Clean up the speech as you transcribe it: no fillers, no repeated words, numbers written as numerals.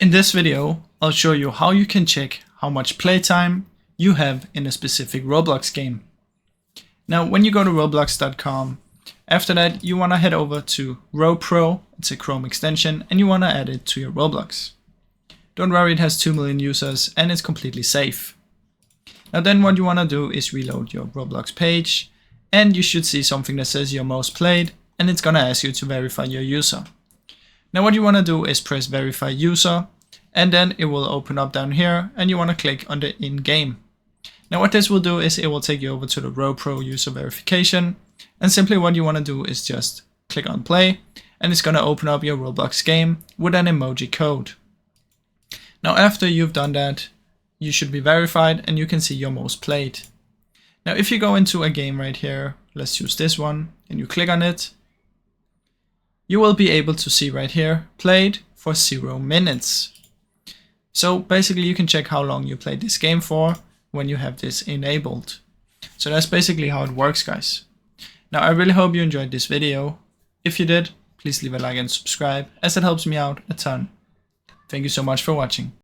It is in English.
In this video, I'll show you how you can check how much playtime you have in a specific Roblox game. Now, when you go to roblox.com, after that you want to head over to RoPro, it's a Chrome extension, and you want to add it to your Roblox. Don't worry, it has 2 million users and it's completely safe. Now then what you want to do is reload your Roblox page, and you should see something that says your most played, and it's going to ask you to verify your user. Now what you want to do is press verify user, and then it will open up down here, and you want to click on the in-game. Now what this will do is it will take you over to the RoPro user verification, and simply what you want to do is just click on play, and it's going to open up your Roblox game with an emoji code. Now after you've done that, you should be verified and you can see your most played. Now if you go into a game right here, let's use this one, and you click on it, you will be able to see right here, played for 0 minutes. So basically you can check how long you played this game for when you have this enabled. So that's basically how it works, guys. Now I really hope you enjoyed this video. If you did, please leave a like and subscribe, as it helps me out a ton. Thank you so much for watching.